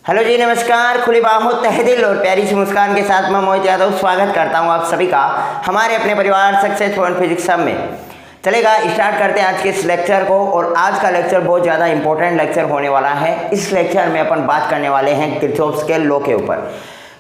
Hello जी, नमस्कार। खुली बाहों, तहे दिल और प्यारी सी मुस्कान के साथ मैं मोहित यादव स्वागत करता हूं आप सभी का हमारे अपने परिवार सक्सेस पॉइंट फिजिक्स सब में। चलेगा, स्टार्ट करते हैं आज के इस लेक्चर को। और आज का लेक्चर बहुत ज़्यादा इंपॉर्टेंट लेक्चर होने वाला है। इस लेक्चर में अपन बात करने वाले हैं किरचॉफ्स के लॉ के ऊपर।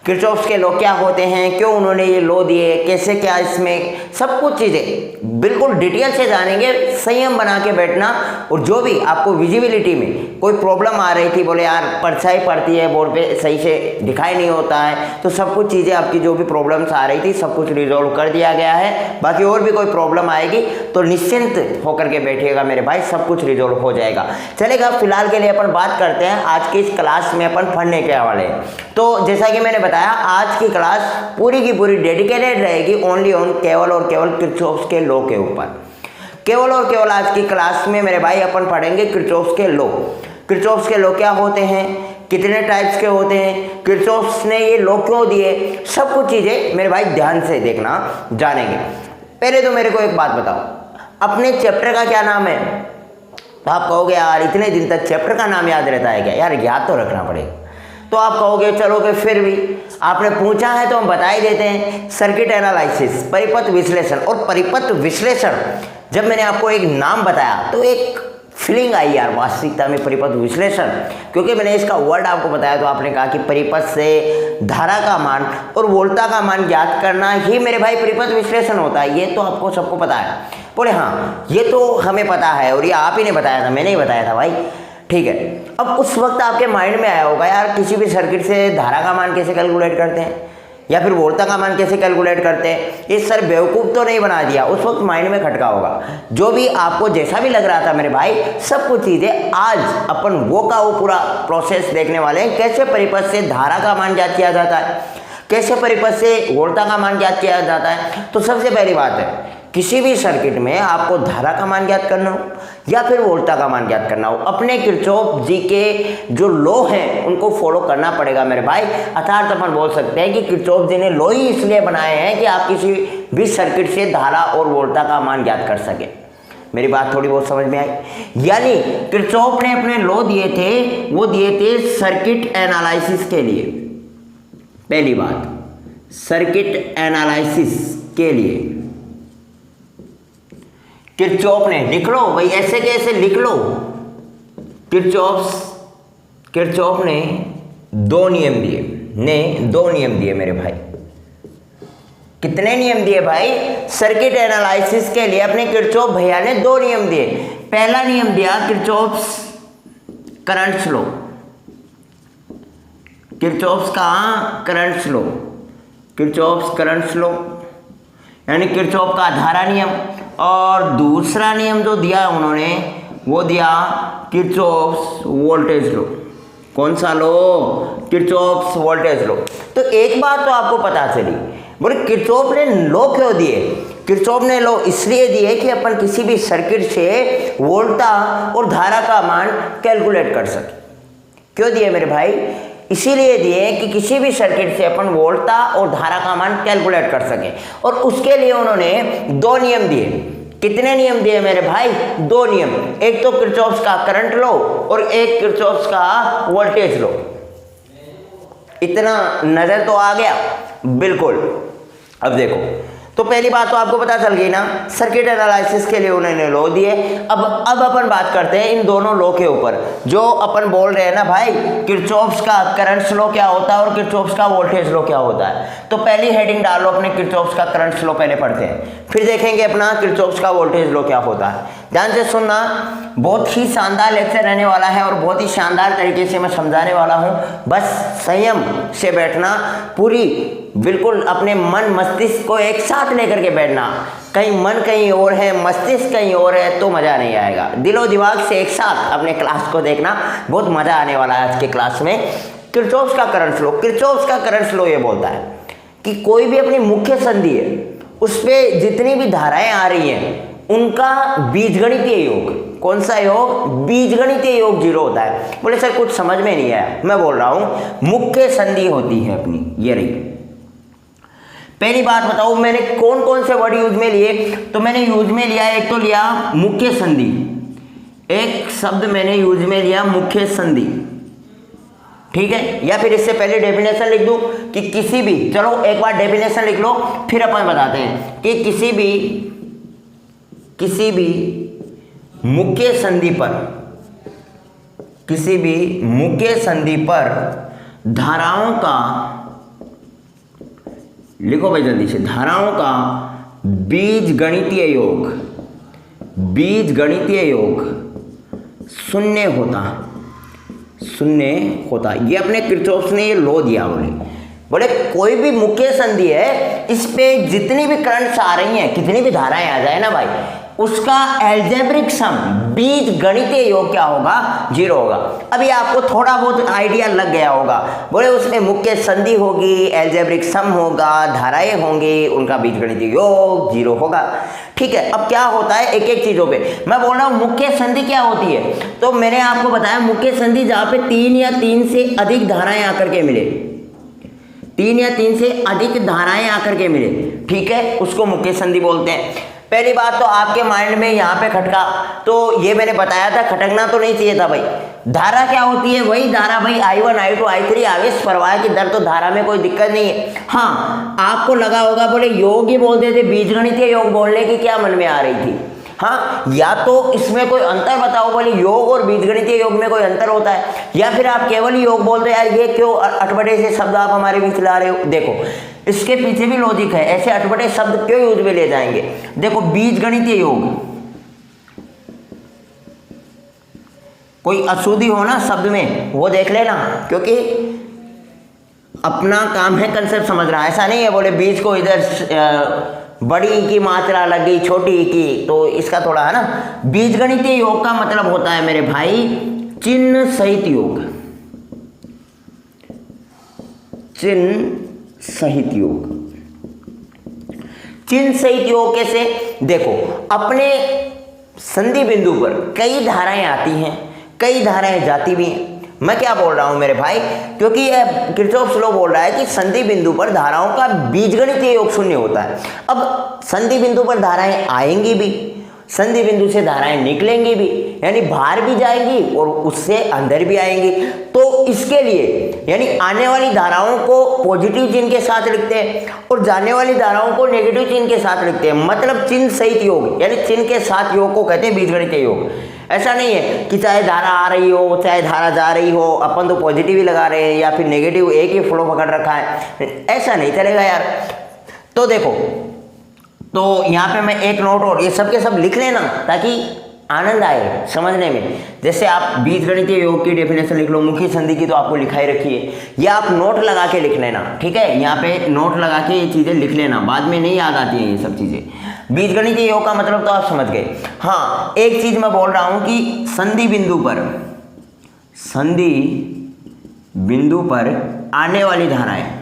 किरचॉफ्स के लॉ क्या होते हैं, क्यों उन्होंने ये लॉ दिए, कैसे क्या इसमें सब कुछ चीज़ें बिल्कुल डिटेल से जानेंगे। संयम बना के बैठना। और जो भी आपको विजिबिलिटी में कोई प्रॉब्लम आ रही थी, बोले यार परछाई पड़ती है बोर्ड पे, सही से दिखाई नहीं होता है, तो सब कुछ चीज़ें आपकी जो भी प्रॉब्लम्स आ रही थी सब कुछ रिजॉल्व कर दिया गया है। बाकी और भी कोई प्रॉब्लम आएगी तो निश्चिंत होकर के बैठिएगा मेरे भाई, सब कुछ रिजॉल्व हो जाएगा। चलेगा, फिलहाल के लिए अपन बात करते हैं आज की इस क्लास में अपन पढ़ने के वाले हैं। तो जैसा कि मैंने बताया, आज की क्लास पूरी की पूरी डेडिकेटेड रहेगी ओनली ऑन केवल और केवल किरचॉफ्स के लॉ के ऊपर। केवल और केवल आज की क्लास में मेरे भाई अपन पढ़ेंगे किरचॉफ्स के लॉ। किरचॉफ्स के लॉ क्या होते हैं, कितने टाइप्स के होते हैं, किरचॉफ्स ने ये लॉ क्यों दिए, सब कुछ चीज़ें मेरे भाई ध्यान से देखना, जानेंगे। पहले तो मेरे को एक बात बताओ, अपने चैप्टर का क्या नाम है? तो आप कहोगे यार इतने दिन तक चैप्टर का नाम याद रहता है क्या? यार याद तो रखना पड़ेगा। तो आप कहोगे चलो कि फिर भी आपने पूछा है तो हम बता ही देते हैं। सर्किट एनालिसिस, परिपथ विश्लेषण। और परिपथ विश्लेषण जब मैंने आपको एक नाम बताया तो एक फीलिंग आई यार वास्तविकता में परिपथ विश्लेषण, क्योंकि मैंने इसका वर्ड आपको बताया तो आपने कहा कि परिपथ से धारा का मान और वोल्टा का मान ज्ञात करना ही मेरे भाई परिपथ विश्लेषण होता है। ये तो आपको सबको पता है। बोले हाँ ये तो हमें पता है और ये आप ही ने बताया था, मैंने ही बताया था भाई। ठीक है, अब उस वक्त आपके माइंड में आया होगा यार किसी भी सर्किट से धारा का मान कैसे कैलकुलेट करते हैं या फिर वोल्टा का मान कैसे कैलकुलेट करते हैं, ये सर बेवकूफ़ तो नहीं बना दिया? उस वक्त माइंड में खटका होगा। जो भी आपको जैसा भी लग रहा था मेरे भाई, सब कुछ चीज़ें आज अपन वो का वो पूरा प्रोसेस देखने वाले हैं। कैसे परिपथ से धारा का मान ज्ञात किया जाता है, कैसे परिपथ से वोल्टा का मान ज्ञात किया जाता है। तो सबसे पहली बात है, किसी भी सर्किट में आपको धारा का मान ज्ञात करना हो या फिर वोल्टा का मान ज्ञात करना हो, अपने किरचॉफ जी के जो लॉ हैं उनको फॉलो करना पड़ेगा मेरे भाई। अर्थात अपन बोल सकते हैं कि किरचॉफ जी ने लॉ ही इसलिए बनाए हैं कि आप किसी भी सर्किट से धारा और वोल्टा का मान ज्ञात कर सके। मेरी बात थोड़ी बहुत समझ में आई? यानी किरचॉफ ने अपने लॉ दिए थे, वो दिए थे सर्किट एनालिसिस के लिए। पहली बात, सर्किट एनालिसिस के लिए किरचॉफ ने, लिख लो भाई ऐसे कैसे लिख लो, किरचॉफ ने दो नियम दिए मेरे भाई। कितने नियम दिए भाई? सर्किट एनालिसिस के लिए अपने किरचॉफ भैया ने दो नियम दिए। पहला नियम दिया किरचॉफ्स करंट लॉ, किरचॉफ्स का करंट लॉ यानी किरचॉफ का धारा नियम। और दूसरा नियम जो दिया उन्होंने वो दिया किरचॉफ्स वोल्टेज लॉ। कौन सा लॉ? Kirchhoff's voltage law. तो एक बात तो आपको पता चली, बोले किरचॉफ ने लॉ क्यों दिए? किरचॉफ ने लॉ इसलिए दिए कि अपन किसी भी सर्किट से वोल्टा और धारा का मान कैलकुलेट कर सके। क्यों दिए मेरे भाई? इसीलिए दिए कि किसी भी सर्किट से अपन वोल्टा और धारा का मान कैलकुलेट कर सके। और उसके लिए उन्होंने दो नियम दिए। कितने नियम दिए मेरे भाई? दो नियम। एक तो किरचॉफ्स का करंट लॉ और एक किरचॉफ्स का वोल्टेज लॉ। इतना नजर तो आ गया? बिल्कुल। अब देखो, तो पहली बात तो आपको पता चल गई ना, सर्किट एनालिसिस के लिए उन्होंने लॉ दिए। अब अपन बात करते हैं इन दोनों लॉ के ऊपर। जो अपन बोल रहे हैं ना भाई, किरचॉफ्स का करंट लॉ क्या होता है और किरचॉफ्स का वोल्टेज लॉ क्या होता है। तो पहली हेडिंग डालो अपने किरचॉफ्स का करंट लॉ पहले पढ़ते हैं, फिर देखेंगे अपना किरचॉफ्स का वोल्टेज लॉ क्या होता है। ध्यान से सुनना, बहुत ही शानदार लेक्चर रहने वाला है और बहुत ही शानदार तरीके से मैं समझाने वाला हूँ। बस संयम से बैठना, पूरी बिल्कुल अपने मन मस्तिष्क को एक साथ लेकर के बैठना। कहीं मन कहीं और है, मस्तिष्क कहीं और है तो मज़ा नहीं आएगा। दिलो दिमाग से एक साथ अपने क्लास को देखना, बहुत मज़ा आने वाला है आज के क्लास में। किरचॉफ्स का करंट लॉ, किरचॉफ्स का करंट लॉ ये बोलता है कि कोई भी अपनी मुख्य संधि है उस पर जितनी भी धाराएं आ रही हैं उनका बीजगणितीय योग, कौन सा योग? बीजगणितीय योग 0 होता है। बोले सर कुछ समझ में नहीं आया। मैं बोल रहा हूं मुख्य संधि होती है अपनी, ये रही। पहली बात बताओ मैंने कौन कौन से वर्ड यूज में लिए? तो मैंने यूज में लिया, एक तो लिया मुख्य संधि, एक शब्द मैंने यूज में लिया मुख्य संधि। ठीक है, या फिर इससे पहले डेफिनेशन लिख दूं कि किसी भी, चलो एक बार डेफिनेशन लिख लो फिर अपन बताते हैं कि किसी भी मुख्य संधि पर, किसी भी मुख्य संधि पर धाराओं का, लिखो भाई जल्दी से, धाराओं का बीजगणितीय योग शून्य होता। ये अपने किरचॉफ ने ये लॉ दिया, बोले कोई भी मुख्य संधि है, इस पे जितनी भी करंट्स आ रही हैं, कितनी भी धाराएं आ जाए ना भाई, उसका एल्जेब्रिक सम, बीज गणितीय योग क्या होगा, 0 होगा। अभी आपको थोड़ा बहुत आइडिया लग गया होगा, बोले उसमें मुख्य संधि होगी, एल्जेब्रिक सम होगा, धाराएं होंगी, उनका बीज गणितीय योग 0 होगा। ठीक है, अब क्या होता है एक एक चीजों पे मैं बोल रहा हूँ। मुख्य संधि क्या होती है, तो मैंने आपको बताया मुख्य संधि जहाँ पे 3 या 3 से अधिक धाराएं आकर के मिले, 3 या 3 से अधिक धाराएं आकर के मिले, ठीक है, उसको मुख्य संधि बोलते हैं। पहली बात तो आपके माइंड में यहाँ पे खटका, तो ये मैंने बताया था, खटकना तो नहीं चाहिए था भाई। धारा क्या होती है, वही धारा भाई I1 I2 I3 आवेश प्रवाह की दर, तो धारा में कोई दिक्कत नहीं है। हाँ, आपको लगा होगा बोले योग ही बोलते थे, बीजगणितीय योग बोलने की क्या मन में आ रही थी। हाँ, या तो इसमें कोई अंतर बताओ, बोले योग और बीजगणितीय योग में कोई अंतर होता है, या फिर आप केवल योग बोलते यार ये क्यों अटपटे से शब्द आप हमारे बीच ला रहे हो। देखो इसके पीछे भी लॉजिक है, ऐसे अटपटे शब्द क्यों यूज में ले जाएंगे। देखो बीजगणितीय योग, कोई अशुद्धि हो ना शब्द में वो देख लेना, क्योंकि अपना काम है कंसेप्ट समझना। ऐसा नहीं है बोले बीज को इधर बड़ी की मात्रा लग गई छोटी की, तो इसका थोड़ा है ना। बीजगणितीय योग का मतलब होता है मेरे भाई चिन्ह सहित योग, चिन्ह सहित योग कैसे, देखो अपने संधि बिंदु पर कई धाराएं आती हैं, कई धाराएं जाती भी हैं। मैं क्या बोल रहा हूं मेरे भाई, क्योंकि किरचॉफ लॉ बोल रहा है कि संधि बिंदु पर धाराओं का बीजगणितीय योग शून्य होता है। अब संधि बिंदु पर धाराएं आएंगी भी, संधि बिंदु से धाराएं निकलेंगी भी, यानी बाहर भी जाएंगी और उससे अंदर भी आएंगी। तो इसके लिए यानी आने वाली धाराओं को पॉजिटिव चिन्ह के साथ लिखते हैं और जाने वाली धाराओं को नेगेटिव चिन्ह के साथ लिखते हैं, मतलब चिन्ह सहित योग, यानी चिन्ह के साथ योग को कहते हैं बीजगणितीय योग। ऐसा नहीं है कि चाहे धारा आ रही हो चाहे धारा जा रही हो, अपन तो पॉजिटिव ही लगा रहे हैं या फिर नेगेटिव एक ही फ्लो पकड़ रखा है, ऐसा नहीं चलेगा यार। तो देखो, तो यहाँ पे मैं एक नोट और ये सब के सब लिख लेना ताकि आनंद आए समझने में। जैसे आप बीजगणितीय योग की डेफिनेशन लिख लो, मुख्य संधि की तो आपको लिखाई रखी है, या आप नोट लगा के लिख लेना, ठीक है, यहाँ पे नोट लगा के ये चीज़ें लिख लेना, बाद में नहीं याद आती हैं ये सब चीज़ें। बीजगणितीय योग का मतलब तो आप समझ गए। हाँ, एक चीज़ मैं बोल रहा हूँ कि संधि बिंदु पर आने वाली धाराएं,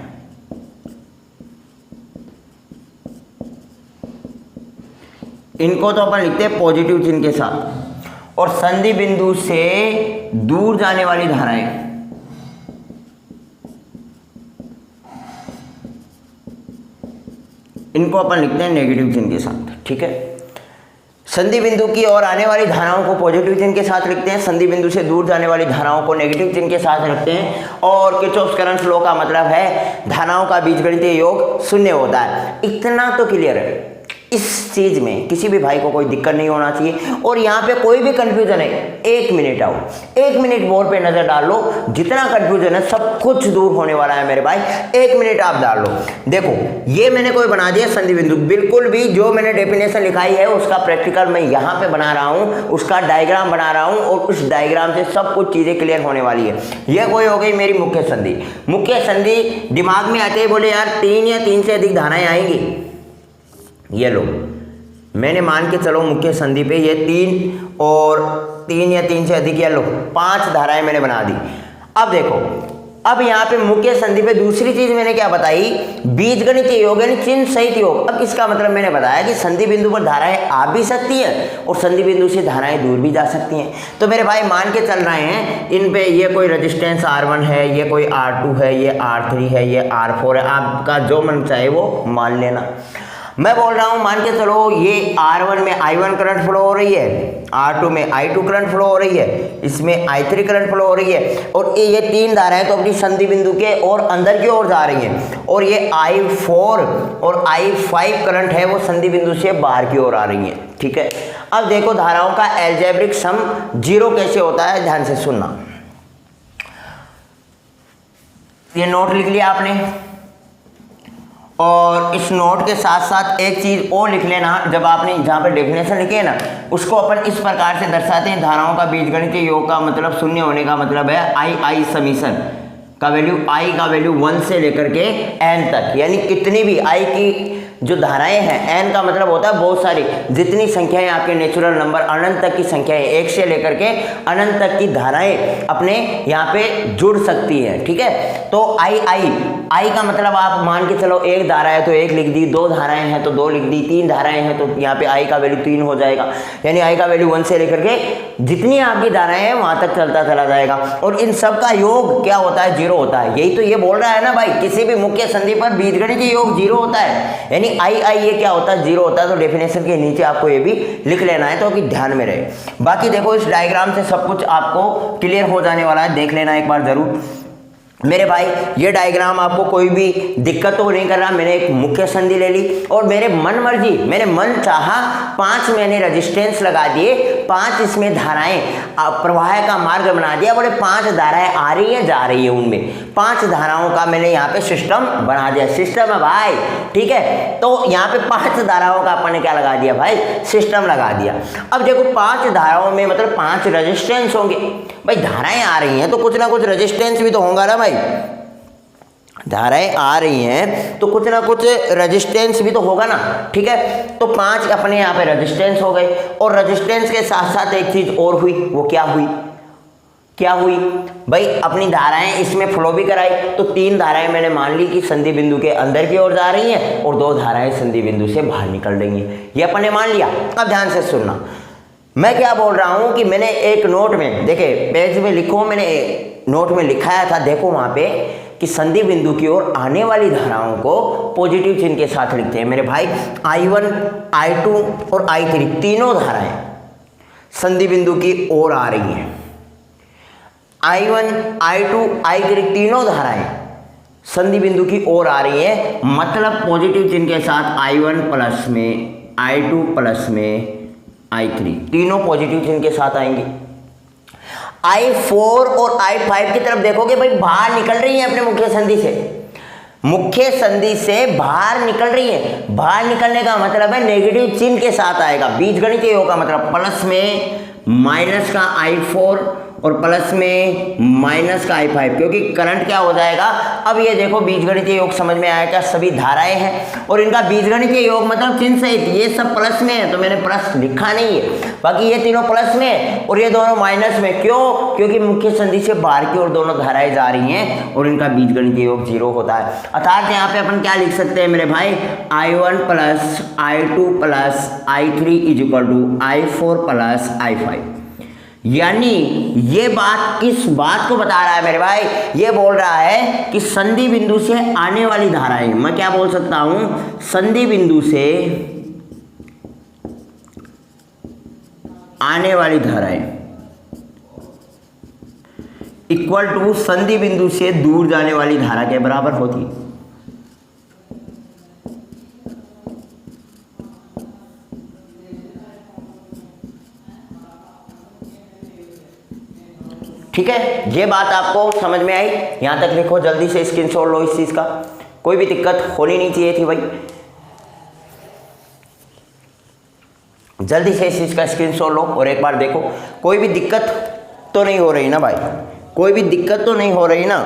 इनको तो अपन लिखते हैं पॉजिटिव चिन्ह के साथ, और संधि बिंदु से दूर जाने वाली धाराएं इनको अपन लिखते हैं नेगेटिव चिन्ह के साथ, ठीक है। संधि बिंदु की ओर आने वाली धाराओं को पॉजिटिव चिन्ह के साथ लिखते हैं, संधि बिंदु से दूर जाने वाली धाराओं को नेगेटिव चिन्ह के साथ रखते हैं। और किरचॉफ करंट लॉ का मतलब है धाराओं का बीजगणितीय योग शून्य होता है। इतना तो क्लियर है, इस चीज में किसी भी भाई को कोई दिक्कत नहीं होना चाहिए। और यहाँ पे कोई भी कंफ्यूजन है, 1 मिनट आओ, 1 मिनट बोर्ड पे नजर डाल लो, जितना कंफ्यूजन है सब कुछ दूर होने वाला है मेरे भाई। 1 मिनट आप डाल लो। देखो ये मैंने कोई बना दिया संधि बिंदु, बिल्कुल भी जो मैंने डेफिनेशन लिखाई है उसका प्रैक्टिकल मैं यहाँ पे बना रहा हूँ, उसका डायग्राम बना रहा हूँ, और उस डायग्राम से सब कुछ चीजें क्लियर होने वाली है। यह कोई हो गई मेरी मुख्य संधि। मुख्य संधि दिमाग में आते ही बोले यार 3 या 3 से अधिक धाराएं आएंगी, ये लो मैंने मान के चलो मुख्य संधि पे ये 3 और 3 या 3 से अधिक, या लो 5 धाराएं मैंने बना दी। अब देखो, अब यहाँ पे मुख्य संधि पे दूसरी चीज मैंने क्या बताई, बीजगणितीय योग यानी चिन्ह सहित योग। अब इसका मतलब मैंने बताया कि संधि बिंदु पर धाराएं आ भी सकती हैं और संधि बिंदु से धाराएं दूर भी जा सकती हैं। तो मेरे भाई मान के चल रहे हैं इन पे, ये कोई रेजिस्टेंस R1 है, ये कोई R2 है, ये R3 है, ये R4 है, आपका जो मन चाहे वो मान लेना। मैं बोल रहा हूँ मान के चलो ये R1 में I1 करंट फ्लो हो रही है, R2 में I2 करंट फ्लो हो रही है, इसमें I3 करंट फ्लो हो रही है, और ये तीन धाराएं तो अपनी संधि बिंदु के और अंदर की ओर जा रही हैं, और ये I4 और I5 करंट है वो संधि बिंदु से बाहर की ओर आ रही है। ठीक है, अब देखो धाराओं का एल्जेब्रिक सम जीरो कैसे होता है, ध्यान से सुनना। ये नोट लिख लिया आपने, और इस नोट के साथ साथ एक चीज और लिख लेना, जब आपने जहाँ पे डेफिनेशन लिखी है ना, उसको अपन इस प्रकार से दर्शाते हैं, धाराओं का बीजगणितीय योग का मतलब शून्य होने का मतलब है आई समीशन का वैल्यू, आई का वैल्यू 1 से लेकर के n तक, यानी कितनी भी आई की जो धाराएं हैं, n का मतलब होता है बहुत सारी, जितनी संख्याएं आपके नेचुरल नंबर अनंत तक की संख्याएं, 1 से लेकर के अनंत तक की धाराएं अपने यहाँ पे जुड़ सकती हैं। ठीक है, तो आई का मतलब आप मान के चलो एक धारा है तो 1 लिख दी, 2 धाराएं हैं तो 2 लिख दी, 3 धाराएं हैं तो यहाँ पे आई का वैल्यू 3 हो जाएगा, यानी आई का वैल्यू 1 से लेकर के जितनी आपकी धाराएं हैं वहां तक चलता चला जाएगा, और इन सब का योग क्या होता है, 0 होता है। यही तो ये बोल रहा है ना भाई, किसी भी मुख्य संधि पर बीजगणितीय योग 0 होता है, यानी आई ये क्या होता है, 0 होता है। तो डेफिनेशन के नीचे आपको ये भी लिख लेना है तो कि ध्यान में रहे। बाकी देखो इस डायग्राम से सब कुछ आपको क्लियर हो जाने वाला है, देख लेना एक बार जरूर मेरे भाई। ये डायग्राम आपको कोई भी दिक्कत तो नहीं कर रहा, मैंने एक मुख्य संधि ले ली और मेरे मन मर्जी, मैंने मन चाहा 5 मैंने रेजिस्टेंस लगा दिए, 5 इसमें धाराएं प्रवाह का मार्ग बना दिया, बोले 5 धाराएं आ रही है जा रही है, उनमें 5 धाराओं का मैंने यहाँ पे सिस्टम बना दिया। सिस्टम है भाई, ठीक है, तो यहाँ पे 5 धाराओं का अपन ने क्या लगा दिया भाई, सिस्टम लगा दिया। अब देखो 5 धाराओं में मतलब 5 रेजिस्टेंस होंगे भाई, धाराएं आ रही हैं तो कुछ ना कुछ रेजिस्टेंस भी तो होगा ना भाई, धाराएं आ रही हैं तो कुछ ना कुछ रेजिस्टेंस भी तो होगा ना। ठीक है, तो 5 अपने यहाँ पे रेजिस्टेंस हो गए, और रेजिस्टेंस के साथ साथ एक चीज और हुई, वो क्या हुई भाई, अपनी धाराएं इसमें फ्लो भी कराई, तो 3 धाराएं मैंने मान ली कि संधि बिंदु के अंदर की ओर जा रही हैं और 2 धाराएं संधि बिंदु से बाहर निकल रही हैं, ये अपन ने मान लिया। अब ध्यान से सुनना, मैं क्या बोल रहा हूं कि मैंने एक नोट में, देखे पेज में लिखो, मैंने नोट में लिखाया था, देखो वहां पे कि संधि बिंदु की ओर आने वाली धाराओं को पॉजिटिव चिन्ह के साथ लिखते हैं मेरे भाई। I1, I2 और I3 तीनों धाराएं संधि बिंदु की ओर आ रही हैं। I1, I2, I3 तीनों धाराएं संधि बिंदु की ओर आ रही है, मतलब पॉजिटिव चिन्ह के साथ I1 प्लस में, I2 प्लस में, I3 तीनों पॉजिटिव चिन्ह के साथ आएंगे। I4 और I5 की तरफ देखोगे भाई, बाहर निकल रही है अपने मुख्य संधि से, मुख्य संधि से बाहर निकल रही है। बाहर निकलने का मतलब है नेगेटिव चिन्ह के साथ आएगा। बीजगणितीय योग का मतलब प्लस में माइनस का I4 और प्लस में माइनस का I5, क्योंकि करंट क्या हो जाएगा, अब ये देखो बीजगणितीय योग समझ में आएगा, सभी धाराएं हैं और इनका बीजगणितीय योग मतलब चिन्ह सहित, ये सब प्लस में है तो मैंने प्लस लिखा नहीं है, बाकी ये तीनों प्लस में और ये दोनों माइनस में। क्यों? क्योंकि मुख्य संधि से बाहर की ओर दोनों धाराएं जा रही हैं और इनका बीजगणितीय योग 0 होता है। अर्थात यहाँ पे अपन क्या लिख सकते हैं मेरे भाई, I1 plus I2 plus I3 is equal to I4 plus I5। यानी ये बात किस बात को बता रहा है मेरे भाई, ये बोल रहा है कि संधि बिंदु से आने वाली धाराएं, मैं क्या बोल सकता हूं, संधि बिंदु से आने वाली धाराएं इक्वल टू संधि बिंदु से दूर जाने वाली धारा के बराबर होती है। ठीक है, ये बात आपको समझ में आई? यहां तक लिखो, जल्दी से स्क्रीनशॉट लो इस चीज का, कोई भी दिक्कत होनी नहीं चाहिए थी भाई, जल्दी से इस चीज का स्क्रीनशॉट लो और एक बार देखो, कोई भी दिक्कत तो नहीं हो रही ना भाई, कोई भी दिक्कत तो नहीं हो रही ना।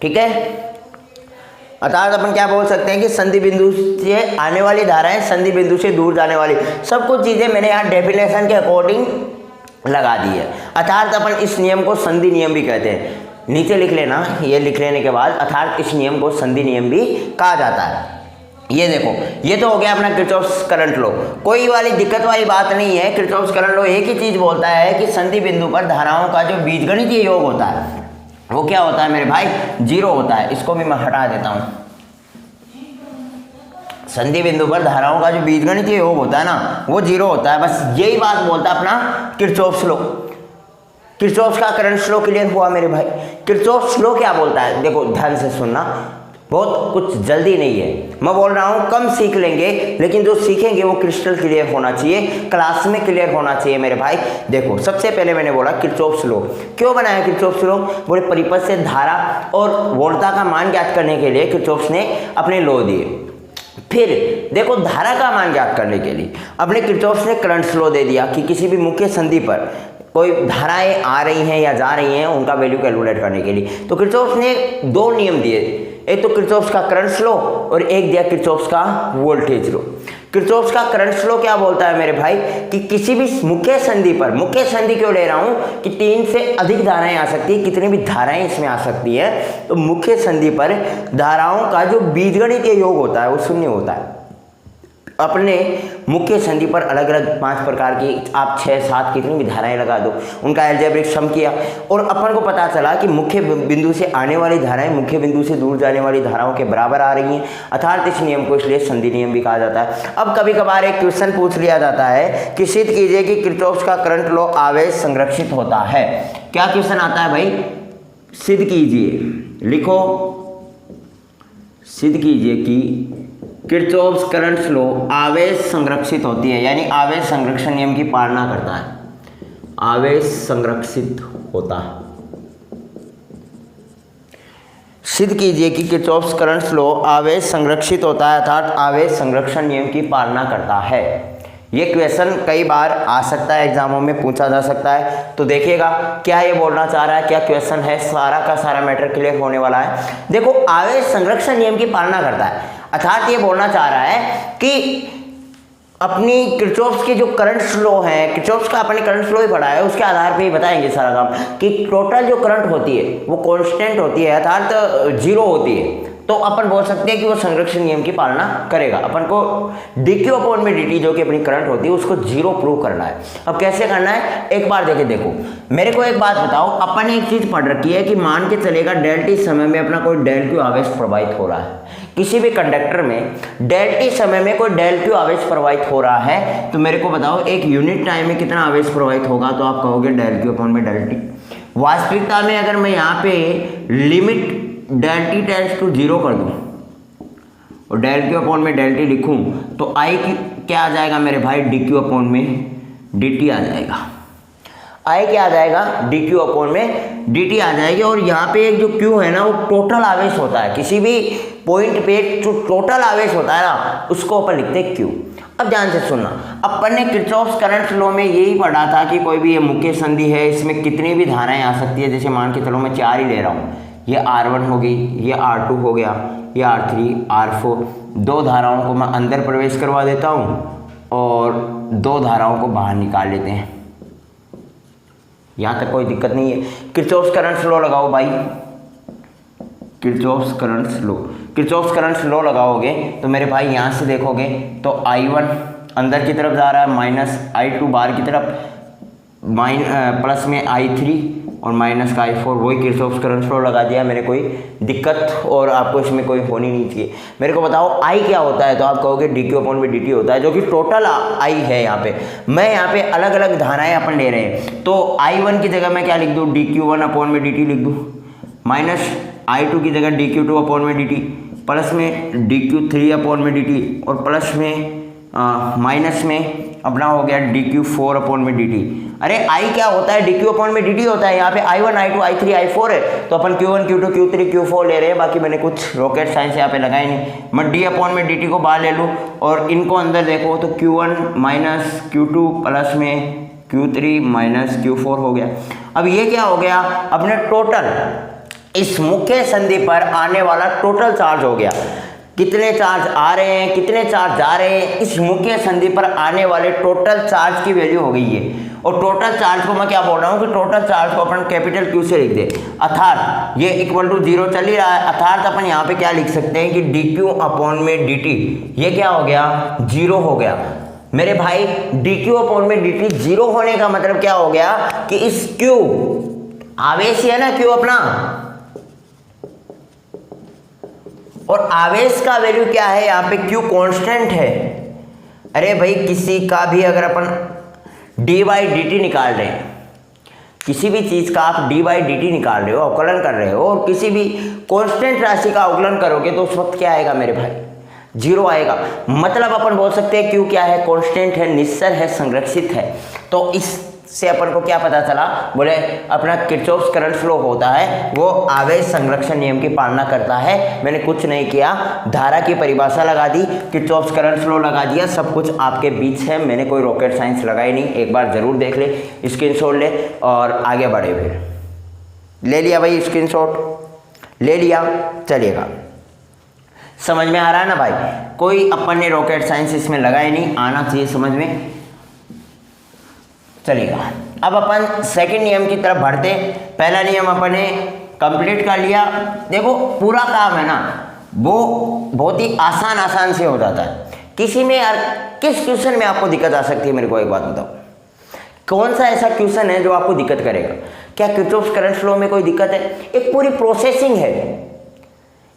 ठीक है, अर्थात अपन क्या बोल सकते हैं कि संधि बिंदु से आने वाली धाराएं संधि बिंदु से दूर जाने वाली, सब कुछ चीजें मैंने यहाँ डेफिनेशन के अकॉर्डिंग लगा दी है। अर्थात अपन इस नियम को संधि नियम भी कहते हैं, नीचे लिख लेना, ये लिख लेने के बाद अर्थात इस नियम को संधि नियम भी कहा जाता है। ये देखो, ये तो हो गया अपना किरचॉफ्स करंट लॉ। कोई वाली दिक्कत वाली बात नहीं है। किरचॉफ्स करंट लॉ एक ही चीज बोलता है कि संधि बिंदु पर धाराओं का जो बीजगणितीय योग होता है वो क्या होता है मेरे भाई, 0 होता है। इसको भी मैं हटा देता हूं। संधि बिंदु पर धाराओं का जो बीजगणितीय योग होता है ना वो 0 होता है। बस यही बात बोलता है अपना किरचॉफ्स लॉ। किरचॉफ्स का करंट लॉ क्लियर हुआ मेरे भाई। किरचॉफ्स लॉ क्या बोलता है, देखो ध्यान से सुनना, बहुत कुछ जल्दी नहीं है, मैं बोल रहा हूँ कम सीख लेंगे, लेकिन जो सीखेंगे वो क्रिस्टल क्लियर होना चाहिए, क्लास में क्लियर होना चाहिए मेरे भाई। देखो सबसे पहले मैंने बोला किरचॉफ्स लॉ क्यों बनाया। किरचॉफ्स लॉ बोले परिपथ से धारा और वोल्टता का मान ज्ञात करने के लिए किरचॉफ्स ने अपने लॉ दिए। फिर देखो धारा का मान ज्ञात करने के लिए अपने किरचॉफ्स ने करंट लॉ दे दिया कि किसी भी मुख्य संधि पर कोई धाराएं आ रही हैं या जा रही हैं उनका वैल्यू कैलकुलेट करने के लिए। तो किरचॉफ्स ने 2 नियम दिए, एक तो किरचॉफ्स का करंट लॉ और एक दिया किरचॉफ्स का वोल्टेज लॉ। किरचॉफ्स का करंट लॉ क्या बोलता है मेरे भाई कि किसी भी मुख्य संधि पर, मुख्य संधि क्यों ले रहा हूं कि 3 से अधिक धाराएं आ सकती है, कितनी भी धाराएं इसमें आ सकती है, तो मुख्य संधि पर धाराओं का जो बीजगणितीय योग होता है वो 0 होता है। अपने मुख्य संधि पर अलग अलग 5 प्रकार की आप 6-7 कितनी भी धाराएं लगा दो, उनका अलजेब्रिक सम किया और अपन को पता चला कि मुख्य बिंदु से आने वाली धाराएं मुख्य बिंदु से दूर जाने वाली धाराओं के बराबर आ रही हैं, अर्थात इस नियम को इसलिए संधि नियम भी कहा जाता है। अब कभी कभार एक क्वेश्चन पूछ लिया जाता है कि सिद्ध कीजिए कि किरचॉफ्स का करंट लॉ आवेश संरक्षित होता है। क्या क्वेश्चन आता है भाई, सिद्ध कीजिए, लिखो सिद्ध कीजिए कि किरचॉफ्स करंट लॉ आवेश संरक्षित होती है, यानी आवेश संरक्षण नियम की पालना करता है, आवेश संरक्षित होता है। सिद्ध कीजिए कि किरचॉफ्स करंट लॉ आवेश संरक्षित होता है, अर्थात आवेश संरक्षण नियम की पालना करता है। ये क्वेश्चन कई बार आ सकता है, एग्जामों में पूछा जा सकता है, तो देखिएगा क्या ये बोलना चाह रहा है, क्या क्वेश्चन है, सारा का सारा मैटर क्लियर होने वाला है। देखो आवेश संरक्षण नियम की पालना करता है, अर्थात ये बोलना चाह रहा है कि अपनी किरचॉफ्स के जो करंट लॉ है, किरचॉफ्स का अपने करंट लॉ ही पढ़ा है, उसके आधार पे ही बताएंगे सारा काम कि टोटल जो करंट होती है वो कांस्टेंट होती है, अर्थात 0 होती है। तो अपन बोल सकते हैं कि वो संरक्षण नियम की पालना करेगा। अपन को dq अपॉन में dt जो कि अपनी करंट होती है उसको 0 प्रूव करना है। अब कैसे करना है एक बार देखे, देखो मेरे को एक बात बताओ, अपन ने एक चीज पढ़ रखी है कि मान के चलेगा डेल टी समय में अपना कोई डेल क्यू आवेश प्रवाहित हो रहा है, किसी भी कंडक्टर में डेल टी समय में कोई डेल क्यू आवेश प्रवाहित हो रहा है, तो मेरे को बताओ एक यूनिट टाइम में कितना आवेश प्रवाहित होगा, तो आप कहोगे डेल क्यू अपॉन में डेल टी। वास्तविकता में अगर मैं यहाँ पे limit del T tends to 0 कर दूं और डेल क्यू अपॉन में डेल टी लिखूं तो आई क्या आ जाएगा मेरे भाई, डी क्यू अपॉन में डी टी आ जाएगा। आई क्या आ जाएगा, डी क्यू अपॉन में डी टी आ जाएगी। और यहाँ पे एक जो क्यू है ना वो टोटल आवेश होता है, किसी भी पॉइंट पे जो टोटल आवेश होता है ना उसको अपन लिखते हैं क्यू। अब ध्यान से सुनना, अपन ने किरचॉफ्स करंट लॉ में यही पढ़ा था कि कोई भी ये मुख्य संधि है, इसमें कितनी भी धाराएं आ सकती है। जैसे मान के चलो मैं 4 ही ले रहा हूँ, ये R1 हो गई, ये R2 हो गया, ये R3, R4, 2 धाराओं को मैं अंदर प्रवेश करवा देता हूँ और 2 धाराओं को बाहर निकाल लेते हैं। यहाँ तक कोई दिक्कत नहीं है। किरचॉफ्स करंट लॉ लगाओ भाई, Kirchhoff's current law, Kirchhoff's current law लगाओगे तो मेरे भाई यहाँ से देखोगे तो I1 अंदर की तरफ जा रहा है, माइनस I2 बाहर की तरफ, प्लस में I3 और माइनस का I4, वही किरचॉफ्स करंट लॉ लगा दिया। मेरे कोई दिक्कत और आपको इसमें कोई होनी नहीं चाहिए। मेरे को बताओ I क्या होता है, तो आप कहोगे dq अपॉन में dt होता है, जो कि टोटल I है। यहाँ पे मैं यहाँ पे अलग अलग धाराएं अपन ले रहे हैं, तो I1 की जगह मैं क्या लिख दूँ, dq1 अपॉन में dt लिख दूँ, माइनस I2 की जगह dq2 अपॉन में dt, प्लस में dq3 अपॉन में dt और प्लस में माइनस में अपना हो गया dq4 अपॉन में dt। अरे I क्या होता है, dq अपॉन में dt होता है। यहाँ पे I1 I2 I3 I4 है, तो अपन q1 q2 q3 q4 ले रहे हैं। बाकी मैंने कुछ रॉकेट साइंस यहाँ पे लगाई नहीं। मैं d अपॉन में dt को बाहर ले लूँ और इनको अंदर देखो तो q1 माइनस q2 प्लस में q3 माइनस q4 हो गया। अब ये क्या हो गया, अपने टोटल इस मुख्य संधि पर आने वाला टोटल चार्ज हो गया। कितने चार्ज आ रहे हैं, कितने चार्ज जा रहे हैं, इस मुख्य संधि पर आने वाले टोटल चार्ज की वैल्यू हो गई है। और टोटल चार्ज को मैं क्या बोल रहा हूँ कि टोटल चार्ज को अपन कैपिटल क्यू से लिख दे, अर्थात ये इक्वल टू 0 चल ही रहा है, अर्थात अपन यहाँ पे क्या लिख सकते हैं कि डी क्यू अपॉन में डी टी, ये क्या हो गया, 0 हो गया मेरे भाई। डी क्यू अपॉन में डी टी 0 होने का मतलब क्या हो गया कि इस क्यू, आवेश है ना क्यू अपना, और आवेश का वैल्यू क्या है यहाँ पे, क्यू कांस्टेंट है। अरे भाई किसी का भी अगर अपन डी बाई डी टी निकाल रहे हैं, किसी भी चीज़ का आप डी बाई डी टी निकाल रहे हो, अवकलन कर रहे हो, और किसी भी कांस्टेंट राशि का अवकलन करोगे तो उस वक्त क्या आएगा मेरे भाई, 0 आएगा। मतलब अपन बोल सकते हैं क्यू क्या है, कांस्टेंट है, निश्चल है, संरक्षित है। तो इससे अपन को क्या पता चला, बोले अपना किरचॉफ्स करंट फ्लो होता है वो आवेश संरक्षण नियम की पालना करता है। मैंने कुछ नहीं किया, धारा की परिभाषा लगा दी, किरचॉफ्स करंट फ्लो लगा दिया, सब कुछ आपके बीच है, मैंने कोई रॉकेट साइंस लगाई नहीं। एक बार ज़रूर देख ले, स्क्रीनशॉट ले और आगे बढ़े। फिर ले लिया भाई, स्क्रीनशॉट ले लिया, चलिएगा। समझ में आ रहा है ना भाई, कोई अपन ने रॉकेट साइंस इसमें लगाई नहीं, आना चाहिए समझ में, चलिएगा। अब अपन सेकंड नियम की तरफ बढ़ते। पहला नियम अपन ने कंप्लीट कर लिया। देखो पूरा काम है ना वो बहुत ही आसान से हो जाता है। किसी में यार किस क्वेश्चन में आपको दिक्कत आ सकती है, मेरे को एक बात बताओ, कौन सा ऐसा क्वेश्चन है जो आपको दिक्कत करेगा? क्या किरचॉफ्स करंट फ्लो में कोई दिक्कत है? एक पूरी प्रोसेसिंग है,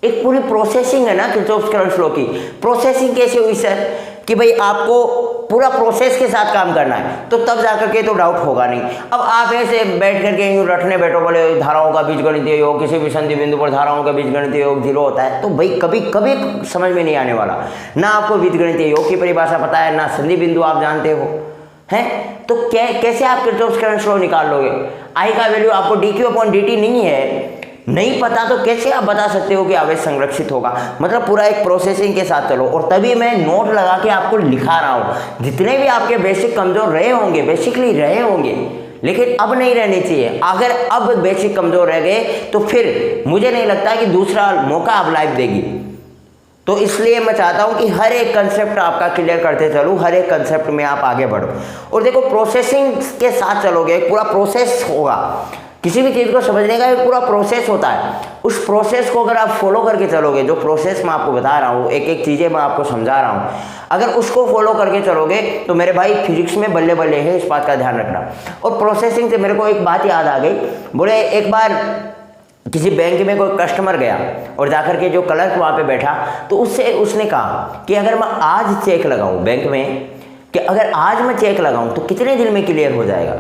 एक पूरी प्रोसेसिंग है ना किरचॉफ्स करंट फ्लो की। प्रोसेसिंग कैसे हुई सर, कि भाई आपको पूरा प्रोसेस के साथ काम करना है, तो तब जाकर के तो डाउट होगा नहीं। अब आप ऐसे बैठ करके यूँ रटने बैठो, बोले धाराओं का बीजगणितीय योग, किसी भी संधि बिंदु पर धाराओं का बीजगणितीय योग 0 होता है, तो भाई कभी कभी समझ में नहीं आने वाला। ना आपको बीजगणितीय योग की परिभाषा पता है, ना संधि बिंदु आप जानते हो हैं, तो कैसे आप किरचॉफ्स करंट फ्लो निकाल लोगे? आई का वैल्यू आपको D Q upon D T नहीं है, नहीं पता, तो कैसे आप बता सकते हो कि आवेश संरक्षित होगा? मतलब पूरा एक प्रोसेसिंग के साथ चलो। और तभी मैं नोट लगा के आपको लिखा रहा हूँ। जितने भी आपके बेसिक कमजोर रहे होंगे, बेसिकली रहे होंगे, लेकिन अब नहीं रहने चाहिए। अगर अब बेसिक कमजोर रह गए तो फिर मुझे नहीं लगता कि दूसरा मौका आप लाइफ देगी। तो इसलिए मैं चाहता हूँ कि हर एक कंसेप्ट आपका क्लियर करते चलूँ, हर एक कंसेप्ट में आप आगे बढ़ो। और देखो प्रोसेसिंग के साथ चलोगे, पूरा प्रोसेस होगा। किसी भी चीज़ को समझने का एक पूरा प्रोसेस होता है। उस प्रोसेस को अगर आप फॉलो करके चलोगे, जो प्रोसेस मैं आपको बता रहा हूँ, एक एक चीज़ें मैं आपको समझा रहा हूँ, अगर उसको फॉलो करके चलोगे तो मेरे भाई फिजिक्स में बल्ले बल्ले है, इस बात का ध्यान रखना। और प्रोसेसिंग से मेरे को एक बात याद आ गई। बोले एक बार किसी बैंक में कोई कस्टमर गया और जाकर के जो क्लर्क वहाँ पे बैठा, तो उससे उसने कहा कि अगर मैं आज चेक लगाऊँ बैंक में, कि अगर आज मैं चेक लगाऊँ तो कितने दिन में क्लियर हो जाएगा?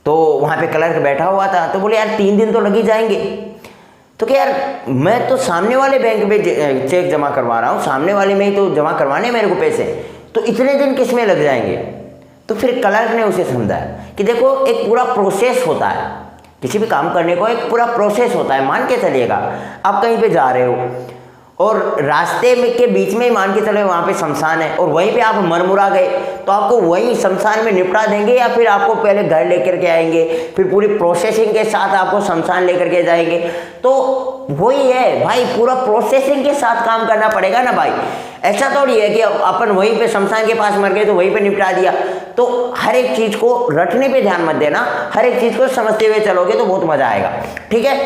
तो वहाँ पे क्लर्क बैठा हुआ था, तो बोले यार 3 दिन तो लग ही जाएंगे। तो क्या यार मैं तो सामने वाले बैंक में चेक जमा करवा रहा हूँ, सामने वाले में ही तो जमा करवाने मेरे को पैसे, तो इतने दिन किस में लग जाएंगे? तो फिर क्लर्क ने उसे समझाया कि देखो एक पूरा प्रोसेस होता है, किसी भी काम करने को एक पूरा प्रोसेस होता है। मान के चलिएगा आप कहीं पे जा रहे हो और रास्ते में के बीच में ही मान के चले वहाँ पे शमशान है, और वहीं पे आप मरमुरा गए, तो आपको वहीं शमशान में निपटा देंगे या फिर आपको पहले घर लेकर के आएंगे, फिर पूरी प्रोसेसिंग के साथ आपको शमशान लेकर के जाएंगे? तो वही है भाई, पूरा प्रोसेसिंग के साथ काम करना पड़ेगा ना भाई। ऐसा थोड़ी है कि अपन वहीं पे शमशान के पास मर गए तो वहीं पे निपटा दिया। तो हर एक चीज़ को रटने पे ध्यान मत देना, हर एक चीज़ को समझते हुए चलोगे तो बहुत मज़ा आएगा। ठीक है,